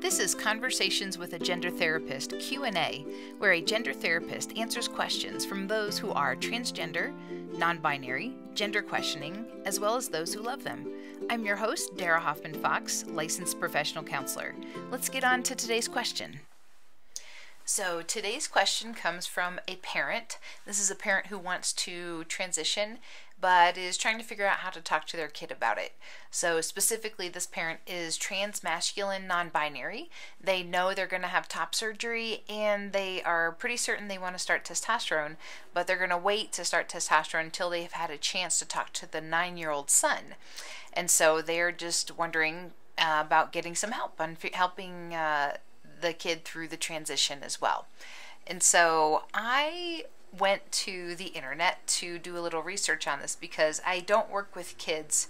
This is Conversations with a Gender Therapist Q&A, where a gender therapist answers questions from those who are transgender, non-binary, gender questioning, as well as those who love them. I'm your host, Dara Hoffman-Fox, licensed professional counselor. Let's get on to today's question. So today's question comes from a parent. This is a parent who wants to transition but is trying to figure out how to talk to their kid about it. So specifically, this parent is trans-masculine, non-binary. They know they're going to have top surgery and they are pretty certain they want to start testosterone, but they're going to wait to start testosterone until they've had a chance to talk to the 9-year-old son. And so they're just wondering about getting some help on helping the kid through the transition as well. And so I went to the internet to do a little research on this because I don't work with kids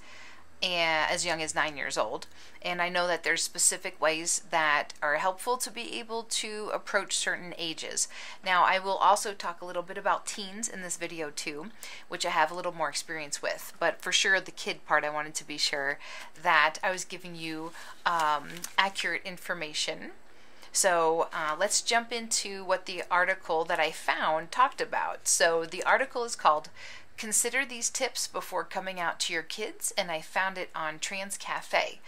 as young as 9 years old, and I know that there's specific ways that are helpful to be able to approach certain ages. Now, I will also talk a little bit about teens in this video too, which I have a little more experience with, but for sure the kid part, I wanted to be sure that I was giving you accurate information. So let's jump into what the article that I found talked about. So the article is called Consider These Tips Before Coming Out to Your Kids, and I found it on Trans Cafe.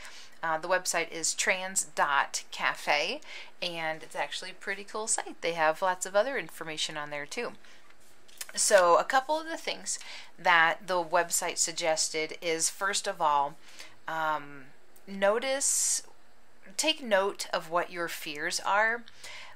The website is trans.cafe, and it's actually a pretty cool site. They have lots of other information on there too. So a couple of the things that the website suggested is, first of all, take note of what your fears are.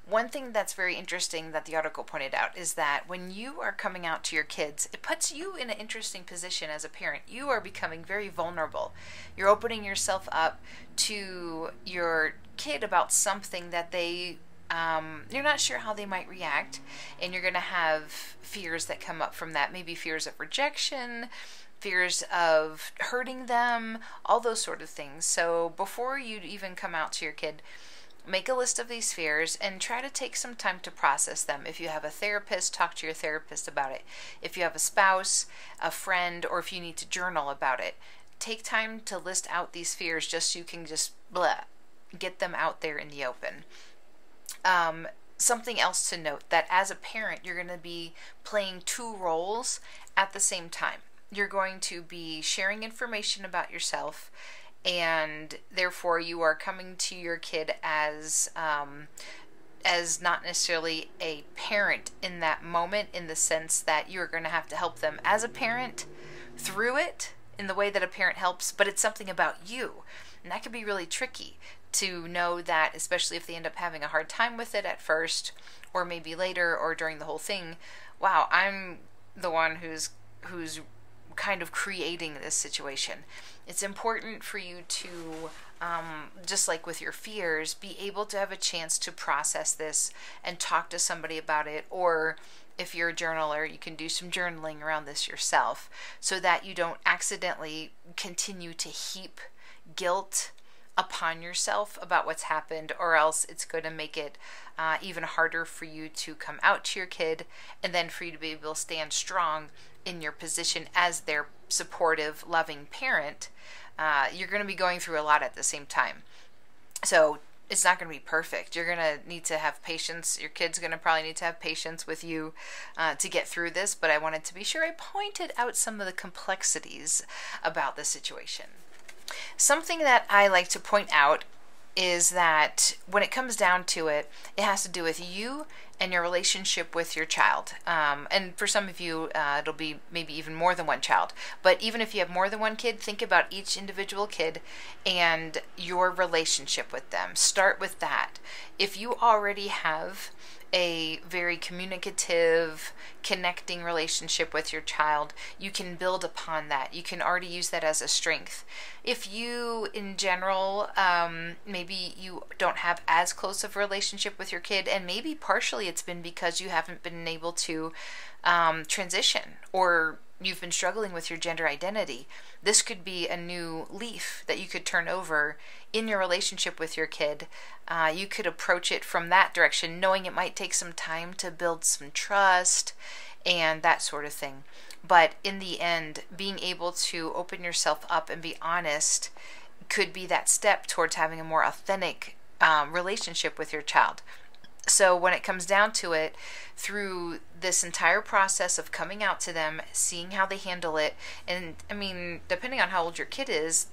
One thing that's very interesting that the article pointed out is that when you are coming out to your kids, it puts you in an interesting position as a parent. You are becoming very vulnerable. You're opening yourself up to your kid about something that you're not sure how they might react, and you're going to have fears that come up from that, maybe fears of rejection, fears of hurting them, all those sort of things. So before you even come out to your kid, make a list of these fears and try to take some time to process them. If you have a therapist, talk to your therapist about it. If you have a spouse, a friend, or if you need to journal about it, take time to list out these fears just so you can just get them out there in the open. Something else to note, that as a parent, you're going to be playing two roles at the same time. You're going to be sharing information about yourself, and therefore you are coming to your kid as not necessarily a parent in that moment, in the sense that you're going to have to help them as a parent through it in the way that a parent helps, but it's something about you. And that can be really tricky to know that, especially if they end up having a hard time with it at first, or maybe later, or during the whole thing. Wow, I'm the one who's kind of creating this situation. It's important for you to, just like with your fears, be able to have a chance to process this and talk to somebody about it, or if you're a journaler, you can do some journaling around this yourself, so that you don't accidentally continue to heap guilt upon yourself about what's happened, or else it's going to make it even harder for you to come out to your kid, and then for you to be able to stand strong in your position as their supportive, loving parent. You're going to be going through a lot at the same time. So it's not going to be perfect. You're going to need to have patience. Your kid's going to probably need to have patience with you to get through this, but I wanted to be sure I pointed out some of the complexities about the situation. Something that I like to point out is that when it comes down to it, it has to do with you and your relationship with your child. And for some of you, it'll be maybe even more than one child. But even if you have more than one kid, think about each individual kid and your relationship with them. Start with that. If you already have a very communicative, connecting relationship with your child, you can build upon that. You can already use that as a strength. If you, in general, maybe you don't have as close of a relationship with your kid, and maybe partially it's been because you haven't been able to transition, or you've been struggling with your gender identity, this could be a new leaf that you could turn over in your relationship with your kid. You could approach it from that direction, knowing it might take some time to build some trust and that sort of thing. But in the end, being able to open yourself up and be honest could be that step towards having a more authentic relationship with your child. So when it comes down to it, through this entire process of coming out to them, seeing how they handle it, and I mean, depending on how old your kid is,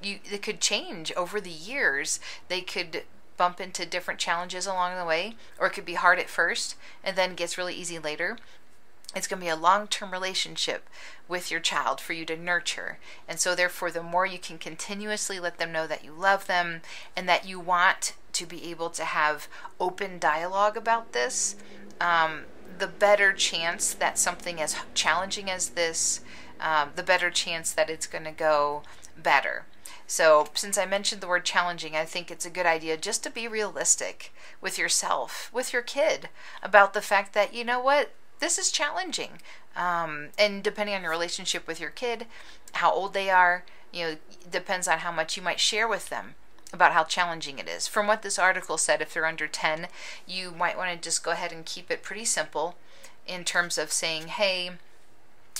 it could change over the years. They could bump into different challenges along the way, or it could be hard at first and then gets really easy later. It's going to be a long-term relationship with your child for you to nurture. And so therefore, the more you can continuously let them know that you love them and that you want to be able to have open dialogue about this, the better chance that something as challenging as this, the better chance that it's going to go better. So since I mentioned the word challenging, I think it's a good idea just to be realistic with yourself, with your kid, about the fact that, you know what, this is challenging. And depending on your relationship with your kid, how old they are, depends on how much you might share with them about how challenging it is. From what this article said, if they're under 10, you might want to just go ahead and keep it pretty simple in terms of saying, hey,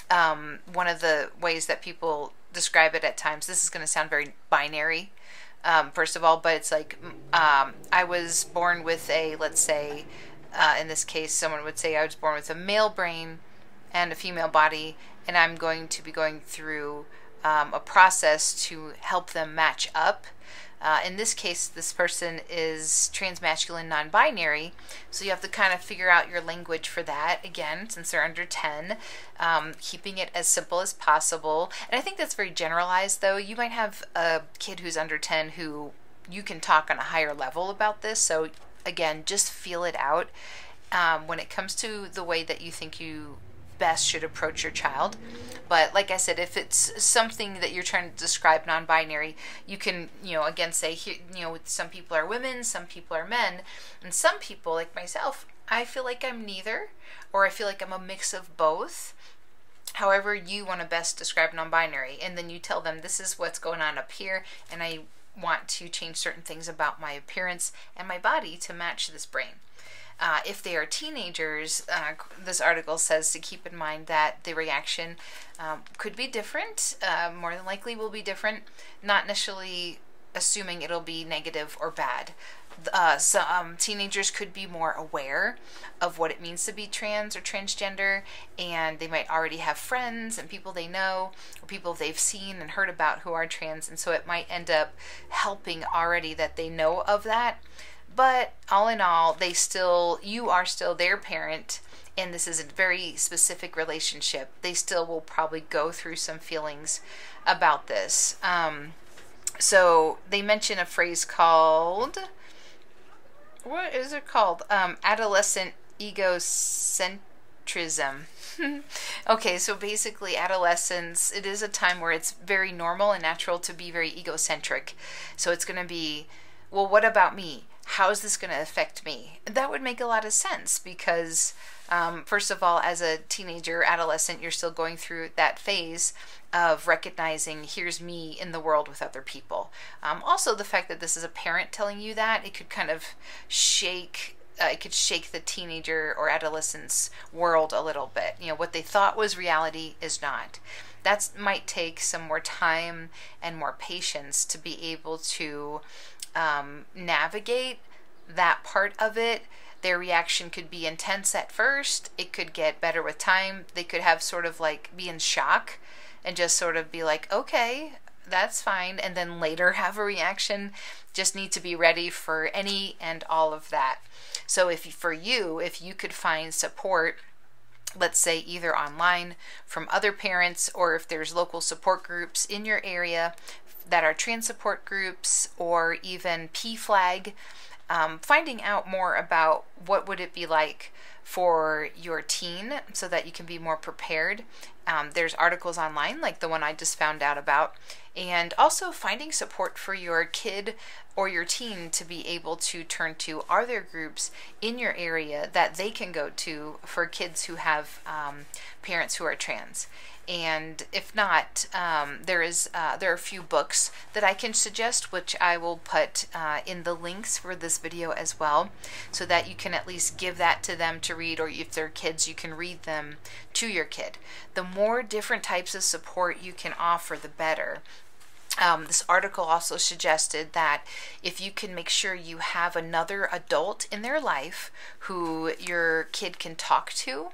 one of the ways that people describe it at times, this is going to sound very binary, first of all, but it's like, I was born with a, let's say, in this case, someone would say I was born with a male brain and a female body, and I'm going to be going through a process to help them match up. In this case, this person is transmasculine non-binary, so you have to kind of figure out your language for that, again, since they're under 10, keeping it as simple as possible. And I think that's very generalized, though. You might have a kid who's under 10 who you can talk on a higher level about this, so again, just feel it out when it comes to the way that you think you best should approach your child. But like I said, if it's something that you're trying to describe non-binary, you can, again say, some people are women, some people are men, and some people, like myself, I feel like I'm neither, or I feel like I'm a mix of both. However you want to best describe non-binary, and then you tell them, this is what's going on up here, and I want to change certain things about my appearance and my body to match this brain. If they are teenagers, this article says to keep in mind that the reaction could be different, more than likely will be different, not necessarily assuming it'll be negative or bad. Teenagers could be more aware of what it means to be trans or transgender, and they might already have friends and people they know or people they've seen and heard about who are trans, and so it might end up helping already that they know of that. But all in all, you are still their parent, and this is a very specific relationship. They still will probably go through some feelings about this. So they mention a phrase called, what is it called? Adolescent egocentrism. Okay, so basically adolescence, it is a time where it's very normal and natural to be very egocentric. So it's going to be, well, what about me? How is this going to affect me? That would make a lot of sense because, first of all, as a teenager, adolescent, you're still going through that phase of recognizing, here's me in the world with other people. Also, the fact that this is a parent telling you that, it could kind of shake the teenager or adolescent's world a little bit. What they thought was reality is not. That might take some more time and more patience to be able to navigate that part of it. Their reaction could be intense at first. It could get better with time. They could have sort of like be in shock and just sort of be like, okay, that's fine, and then later have a reaction. Just need to be ready for any and all of that. So if you could find support, let's say either online from other parents, or if there's local support groups in your area that are trans support groups, or even PFLAG, finding out more about what would it be like for your teen so that you can be more prepared. There's articles online like the one I just found out about, and also finding support for your kid or your teen to be able to turn to. Are there groups in your area that they can go to for kids who have parents who are trans? And if not, there are a few books that I can suggest, which I will put in the links for this video as well, so that you can at least give that to them to read, or if they're kids, you can read them to your kid. The more different types of support you can offer, the better. This article also suggested that if you can make sure you have another adult in their life who your kid can talk to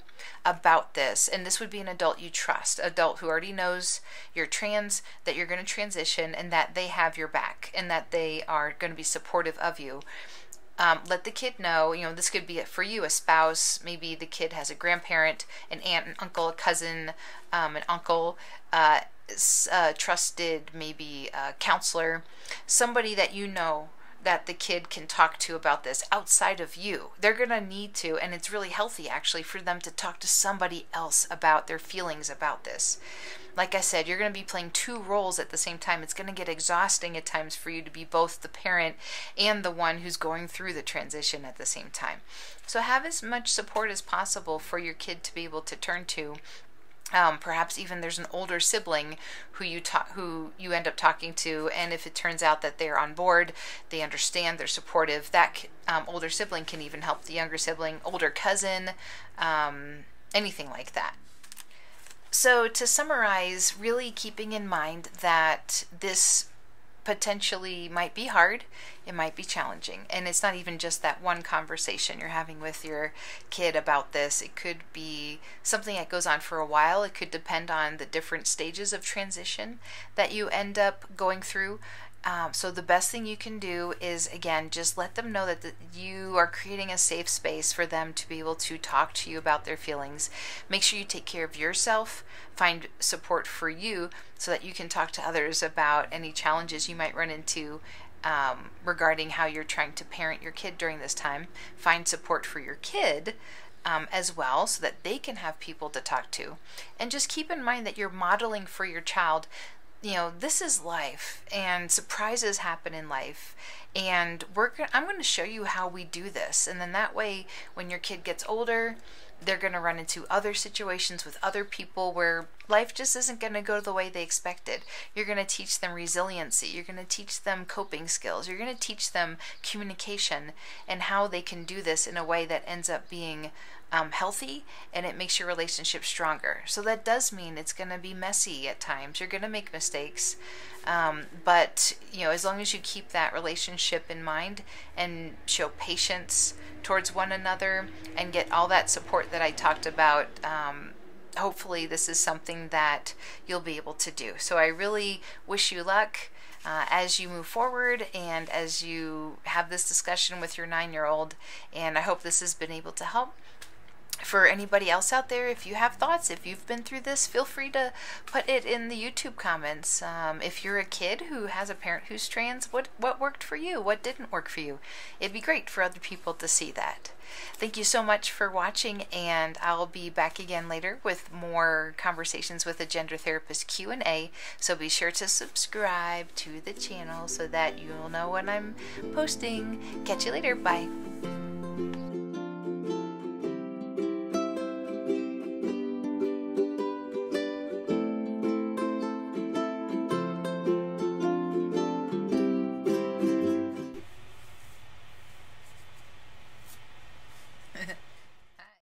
about this, and this would be an adult you trust, adult who already knows you're trans, that you're going to transition, and that they have your back, and that they are going to be supportive of you. Let the kid know, this could be for you, a spouse, maybe the kid has a grandparent, an aunt, an uncle, a cousin, an uncle, trusted maybe a counselor, somebody that you know that the kid can talk to about this outside of you. They're going to need to, and it's really healthy actually for them to talk to somebody else about their feelings about this. Like I said, you're going to be playing two roles at the same time. It's going to get exhausting at times for you to be both the parent and the one who's going through the transition at the same time. So have as much support as possible for your kid to be able to turn to. Perhaps even there's an older sibling who you end up talking to, and if it turns out that they're on board, they understand, they're supportive, that older sibling can even help the younger sibling, older cousin, anything like that. So to summarize, really keeping in mind that this potentially might be hard, it might be challenging, and it's not even just that one conversation you're having with your kid about this. It could be something that goes on for a while. It could depend on the different stages of transition that you end up going through. So the best thing you can do is, again, just let them know that you are creating a safe space for them to be able to talk to you about their feelings. Make sure you take care of yourself, find support for you so that you can talk to others about any challenges you might run into regarding how you're trying to parent your kid during this time. Find support for your kid as well, so that they can have people to talk to. And just keep in mind that you're modeling for your child, this is life, and surprises happen in life, and I'm going to show you how we do this, and then that way when your kid gets older, they're going to run into other situations with other people where life just isn't going to go the way they expected. You're going to teach them resiliency. You're going to teach them coping skills. You're going to teach them communication and how they can do this in a way that ends up being healthy, and it makes your relationship stronger. So that does mean it's going to be messy at times. You're going to make mistakes, but as long as you keep that relationship in mind and show patience towards one another and get all that support that I talked about, hopefully this is something that you'll be able to do. So I really wish you luck as you move forward and as you have this discussion with your 9-year-old, and I hope this has been able to help. For anybody else out there, if you have thoughts, if you've been through this, feel free to put it in the YouTube comments. If you're a kid who has a parent who's trans, what worked for you? What didn't work for you? It'd be great for other people to see that. Thank you so much for watching, and I'll be back again later with more conversations with a gender therapist Q&A. So be sure to subscribe to the channel so that you'll know when I'm posting. Catch you later. Bye.